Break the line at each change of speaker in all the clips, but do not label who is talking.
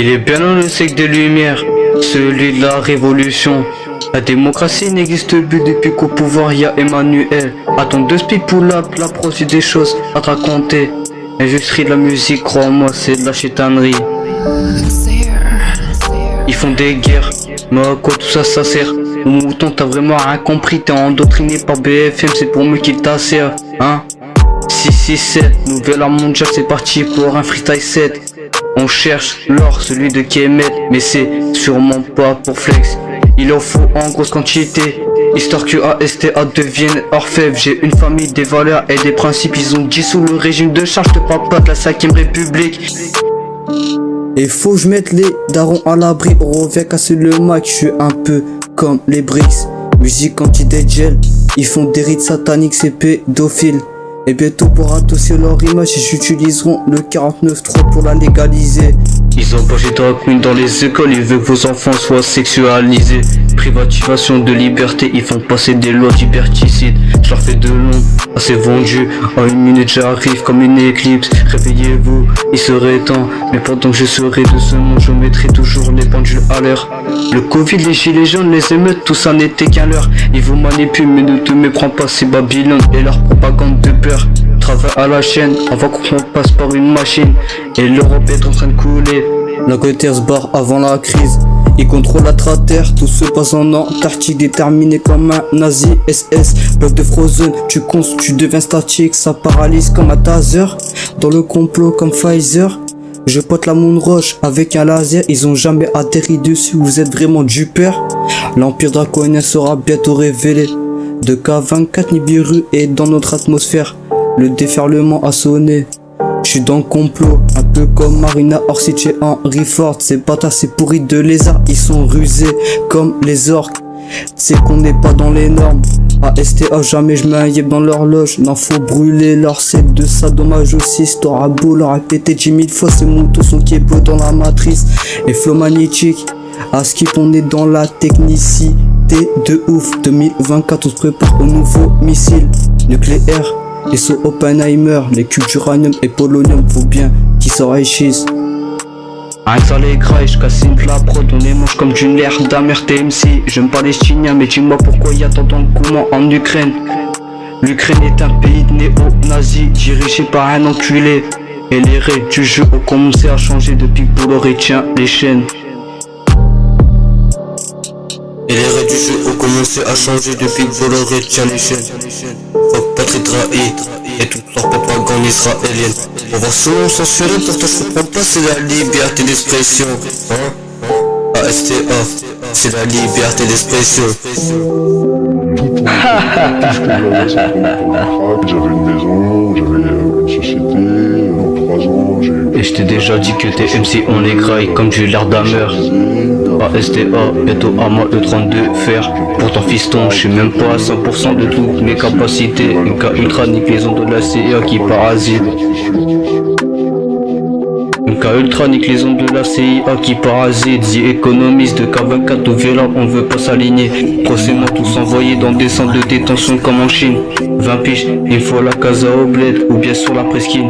Il est bien dans le siècle des Lumières, celui de la révolution. La démocratie n'existe plus depuis qu'au pouvoir y a Emmanuel. Attends deux speed pull-up, la prose des choses à te raconter. L'industrie de la musique, crois-moi, c'est de la chétanerie. Ils font des guerres, mais à quoi tout ça, ça sert? Au mouton, t'as vraiment rien compris, t'es endoctriné par BFM, c'est pour mieux qu'il t'assère, hein? 667, nouvelle art mondiale, c'est parti pour un freestyle set. On cherche l'or, celui de Kemet, mais c'est sûrement pas pour flex. Il en faut en grosse quantité, histoire que ASTA devienne orfèvre. J'ai une famille, des valeurs et des principes, ils ont dissous le régime de charge, te parle pas de la 5ème République. Et faut que je mette les darons à l'abri, on revient casser le mic, je suis un peu comme les Bricks. Musique anti-dégel, ils font des rites sataniques, c'est pédophile. Et bientôt pour adoucir leur image, ils utiliseront le 49.3 pour la légaliser. Ils ont pas drag queen dans les écoles, ils veulent que vos enfants soient sexualisés. Privatisation de liberté, ils font passer des lois liberticides. Je leur fais de l'ombre, assez vendu. En une minute j'arrive comme une éclipse. Réveillez-vous, il serait temps. Mais pendant que je serai de ce monde, je mettrai toujours les pendules à l'heure. Le Covid, les gilets jaunes, les émeutes, tout ça n'était qu'un leurre. Ils vous manipulent mais ne te méprends pas, c'est Babylone et leur propagande de peur. Travail à la chaîne avant qu'on passe par une machine. Et l'Europe est en train de couler. L'Angleterre se barre avant la crise. Ils contrôlent la terre, tout se passe en Antarctique. Déterminé comme un nazi SS. Bloc de Frozen, tu deviens statique. Ça paralyse comme un taser. Dans le complot comme Pfizer. Je pote la Moon Roche avec un laser. Ils ont jamais atterri dessus, vous êtes vraiment du père. L'empire draconien sera bientôt révélé. De K24 Nibiru est dans notre atmosphère. Le déferlement a sonné. Je suis dans le complot, un peu comme Marina Orsic et Henry Ford. Ces bâtards, c'est pourri de lézards, ils sont rusés comme les orques. C'est qu'on n'est pas dans les normes. ASTA, jamais je mets un yep dans l'horloge. Non, faut brûler leur set de ça, dommage aussi. T'auras beau leur répéter 10 000 fois, ces motos sont qui est beau dans la matrice. Et flow magnétique, à skip on est dans la technicité de ouf. 2024 on se prépare au nouveau missile nucléaire. Et ce Oppenheimer, les cubes d'uranium et polonium, faut bien qu'ils s'enrichissent. Rien que ça les graille, je casse une la prod, on les mange comme du nerf d'amer TMC. J'aime palestinien, mais dis-moi pourquoi y a tant d'engouement en Ukraine. L'Ukraine est un pays de néo-nazis, dirigé par un enculé. Et les règles du jeu ont commencé à changer depuis que Bolloré tient les chaînes. Et les règles du jeu ont commencé à changer depuis que Bolloré tient les chaînes. Faut pas être trahi et toute leur propagande israélienne. On va souvent censurer, pourtant je comprends pas, c'est la liberté d'expression. Hein? ASTA, c'est la liberté d'expression.
J'avais une maison, j'avais une société, dans 3 ans, j'ai...
Et je t'ai déjà dit que tes MC on les graille comme du l'air d'Hammer. ASTA, bientôt à moi le 32 fer. Pourtant fiston, je suis même pas à 100% de toutes mes capacités. Une K ultra nique les ondes de la CIA qui parasite. Une K ultra nique les ondes de la CIA qui parasite. The Economist de K24 au violent, on veut pas s'aligner. Procès-moi tous envoyés dans des centres de détention comme en Chine. 20 piges, il faut la casa au bled ou bien sur la presqu'île.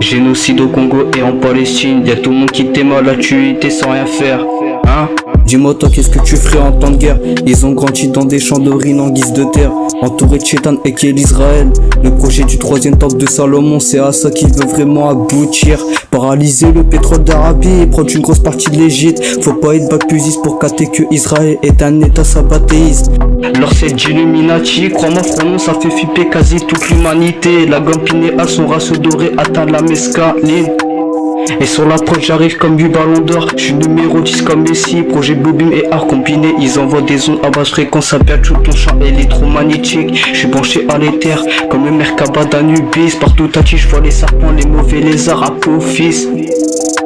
Génocide au Congo et en Palestine, y'a tout le monde qui t'aime à la tuer sans rien faire, hein? Dis-moi toi qu'est-ce que tu ferais en temps de guerre? Ils ont grandi dans des champs d'orine en guise de terre, entourés de chétan et qui est l'Israël. Le projet du 3e temple de Salomon, c'est à ça qu'il veut vraiment aboutir. Paralyser le pétrole d'Arabie et prendre une grosse partie de l'Égypte. Faut pas être bac+10 pour capter que Israël est un état sabbatéiste. Alors c'est d'Illuminati, crois-moi frérot, ça fait flipper quasi toute l'humanité. La gomme pinéale, son raceau doré atteint la mescaline. Et sur la prod j'arrive comme du ballon d'or. Je suis numéro 10 comme Messi. Projet Bobim et art combiné. Ils envoient des ondes à basse fréquence. Ça perd tout ton champ électromagnétique. Je suis branché à l'éther comme le Merkaba d'Anubis. Partout à qui je vois les serpents, les mauvais lézards à fils.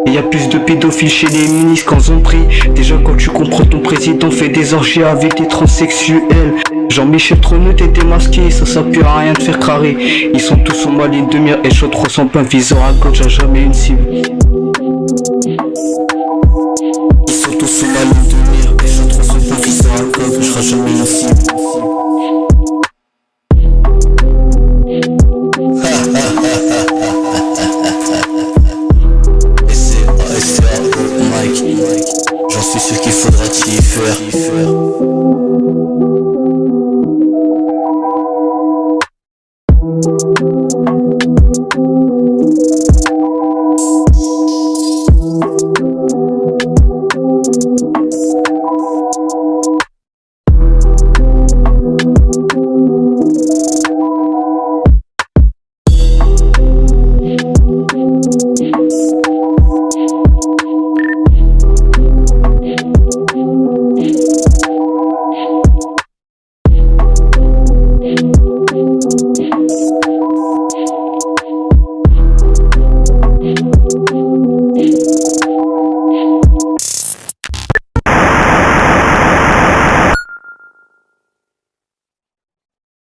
Et y a plus de pédophiles chez les ministres qu'en ont pris. Déjà quand tu comprends, ton président fait des orgies avec des transsexuels. Jean-Michel Troneux t'es démasqué, ça pue à rien de faire crarer. Ils sont tous en ma ligne de mire et je ressemble un viseur à gauche, à jamais une cible.